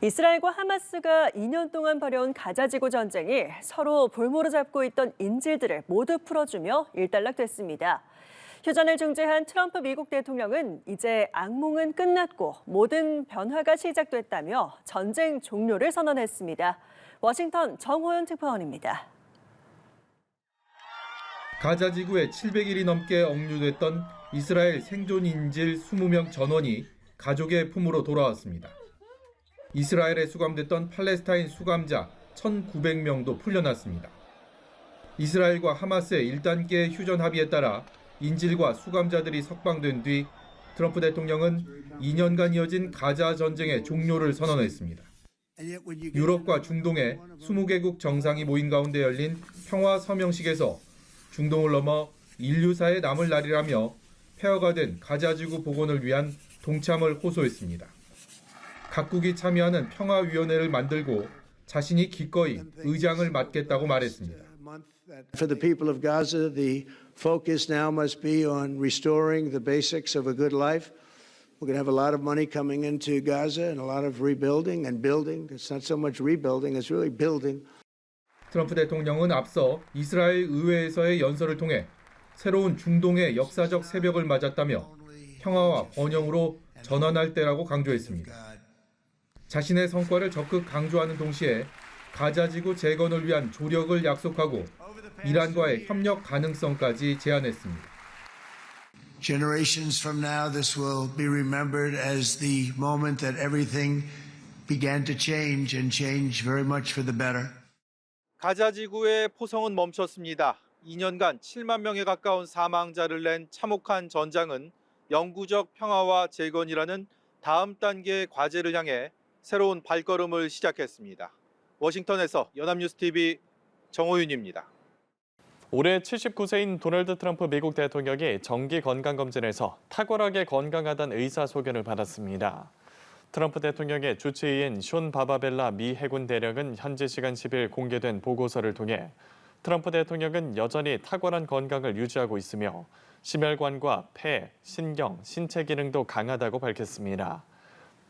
이스라엘과 하마스가 2년 동안 벌여온 가자지구 전쟁이 서로 볼모로 잡고 있던 인질들을 모두 풀어주며 일단락됐습니다. 휴전을 중재한 트럼프 미국 대통령은 이제 악몽은 끝났고 모든 변화가 시작됐다며 전쟁 종료를 선언했습니다. 워싱턴 정호연 특파원입니다. 가자 지구에 700일이 넘게 억류됐던 이스라엘 생존 인질 20명 전원이 가족의 품으로 돌아왔습니다. 이스라엘에 수감됐던 팔레스타인 수감자 1,900명도 풀려났습니다. 이스라엘과 하마스의 1단계 휴전 합의에 따라 인질과 수감자들이 석방된 뒤 트럼프 대통령은 2년간 이어진 가자 전쟁의 종료를 선언했습니다. 유럽과 중동의 20개국 정상이 모인 가운데 열린 평화 서명식에서 중동을 넘어 인류사에 남을 날이라며 폐허가 된 가자지구 복원을 위한 동참을 호소했습니다. 각국이 참여하는 평화위원회를 만들고 자신이 기꺼이 의장을 맡겠다고 말했습니다. For the people of Gaza, the focus now must be on restoring the basics of a good life. We're going to have a lot of money coming into Gaza and a lot of rebuilding and building. It's not so much rebuilding, it's really building. 트럼프 대통령은 앞서 이스라엘 의회에서의 연설을 통해 새로운 중동의 역사적 새벽을 맞았다며 평화와 번영으로 전환할 때라고 강조했습니다. 자신의 성과를 적극 강조하는 동시에 가자지구 재건을 위한 조력을 약속하고 이란과의 협력 가능성까지 제안했습니다. Generations from now, this will be remembered as the moment that everything began to change and change very much for the better. 가자 지구의 포성은 멈췄습니다. 2년간 7만 명에 가까운 사망자를 낸 참혹한 전장은 영구적 평화와 재건이라는 다음 단계의 과제를 향해 새로운 발걸음을 시작했습니다. 워싱턴에서 연합뉴스TV 정호윤입니다. 올해 79세인 도널드 트럼프 미국 대통령이 정기 건강검진에서 탁월하게 건강하다는 의사소견을 받았습니다. 트럼프 대통령의 주치의인 숀 바바벨라 미 해군 대령은 현지 시간 10일 공개된 보고서를 통해 트럼프 대통령은 여전히 탁월한 건강을 유지하고 있으며 심혈관과 폐, 신경, 신체 기능도 강하다고 밝혔습니다.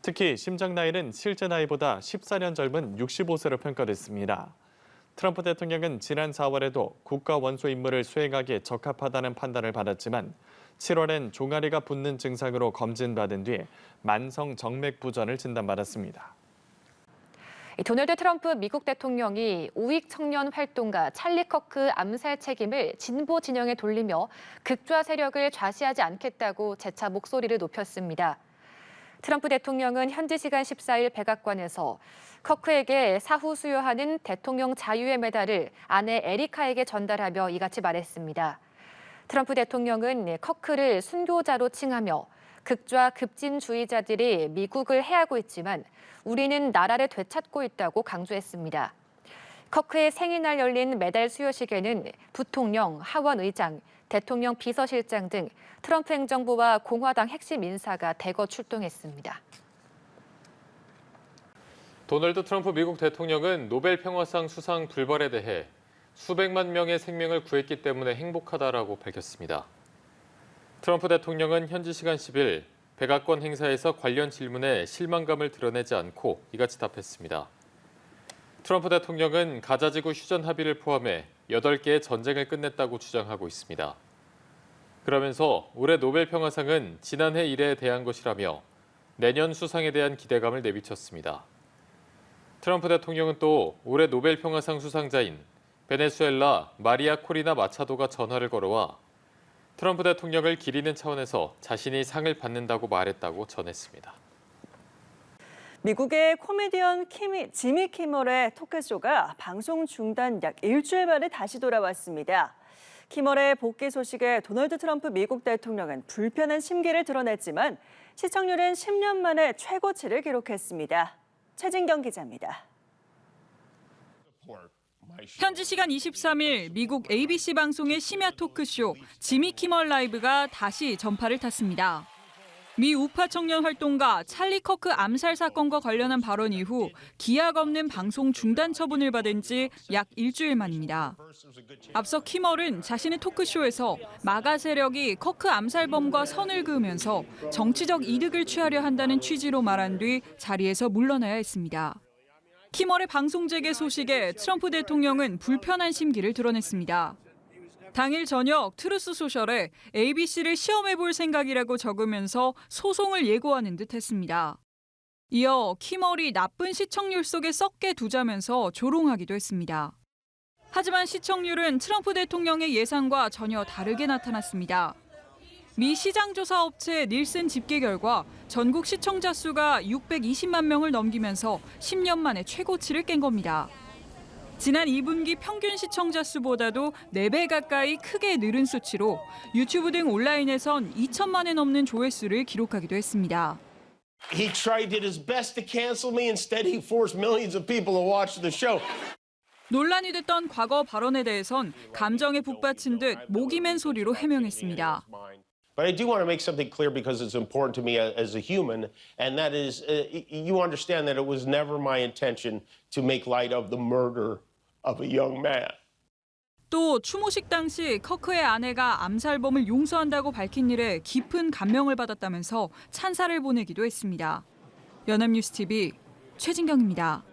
특히 심장 나이는 실제 나이보다 14년 젊은 65세로 평가됐습니다. 트럼프 대통령은 지난 4월에도 국가 원수 임무를 수행하기에 적합하다는 판단을 받았지만 7월엔 종아리가 붓는 증상으로 검진받은 뒤 만성 정맥 부전을 진단받았습니다. 도널드 트럼프 미국 대통령이 우익 청년 활동가 찰리 커크 암살 책임을 진보 진영에 돌리며 극좌 세력을 좌시하지 않겠다고 재차 목소리를 높였습니다. 트럼프 대통령은 현지 시간 14일 백악관에서 커크에게 사후 수여하는 대통령 자유의 메달을 아내 에리카에게 전달하며 이같이 말했습니다. 트럼프 대통령은 커크를 순교자로 칭하며 극좌 급진주의자들이 미국을 해하고 있지만 우리는 나라를 되찾고 있다고 강조했습니다. 커크의 생일날 열린 메달 수여식에는 부통령, 하원 의장, 대통령 비서실장 등 트럼프 행정부와 공화당 핵심 인사가 대거 출동했습니다. 도널드 트럼프 미국 대통령은 노벨 평화상 수상 불벌에 대해 수백만 명의 생명을 구했기 때문에 행복하다라고 밝혔습니다. 트럼프 대통령은 현지 시간 10일 백악관 행사에서 관련 질문에 실망감을 드러내지 않고 이같이 답했습니다. 트럼프 대통령은 가자지구 휴전 합의를 포함해 8개의 전쟁을 끝냈다고 주장하고 있습니다. 그러면서 올해 노벨 평화상은 지난해 일에 대한 것이라며 내년 수상에 대한 기대감을 내비쳤습니다. 트럼프 대통령은 또 올해 노벨 평화상 수상자인 베네수엘라 마리아 코리나 마차도가 전화를 걸어와 트럼프 대통령을 기리는 차원에서 자신이 상을 받는다고 말했다고 전했습니다. 미국의 코미디언 지미 키멀의 토크쇼가 방송 중단 약 일주일 만에 다시 돌아왔습니다. 키멀의 복귀 소식에 도널드 트럼프 미국 대통령은 불편한 심기를 드러냈지만 시청률은 10년 만에 최고치를 기록했습니다. 최진경 기자입니다. 현지 시간 23일 미국 ABC 방송의 심야 토크쇼 지미 키멀 라이브가 다시 전파를 탔습니다. 미 우파 청년 활동가 찰리 커크 암살 사건과 관련한 발언 이후 기약 없는 방송 중단 처분을 받은 지 약 일주일 만입니다. 앞서 키멀은 자신의 토크쇼에서 마가 세력이 커크 암살범과 선을 그으면서 정치적 이득을 취하려 한다는 취지로 말한 뒤 자리에서 물러나야 했습니다. 키멀의 방송 재개 소식에 트럼프 대통령은 불편한 심기를 드러냈습니다. 당일 저녁 트루스 소셜에 ABC를 시험해볼 생각이라고 적으면서 소송을 예고하는 듯 했습니다. 이어 키멀이 나쁜 시청률 속에 썩게 두자면서 조롱하기도 했습니다. 하지만 시청률은 트럼프 대통령의 예상과 전혀 다르게 나타났습니다. 미 시장조사 업체 닐슨 집계 결과 전국 시청자 수가 620만 명을 넘기면서 10년 만에 최고치를 깬 겁니다. 지난 2분기 평균 시청자 수보다도 4배 가까이 크게 늘은 수치로 유튜브 등 온라인에선 2천만에 넘는 조회수를 기록하기도 했습니다. He tried his best to cancel me. Instead, he forced millions of people to watch the show. 논란이 됐던 과거 발언에 대해선 감정에 북받친 듯 목이 맨 소리로 해명했습니다. But I do want to make something clear because it's important to me as a human, and that is, you understand that it was never my intention to make light of the murder of a young man. 또 추모식 당시 커크의 아내가 암살범을 용서한다고 밝힌 일에 깊은 감명을 받았다면서 찬사를 보내기도 했습니다. 연합뉴스 TV 최진경입니다.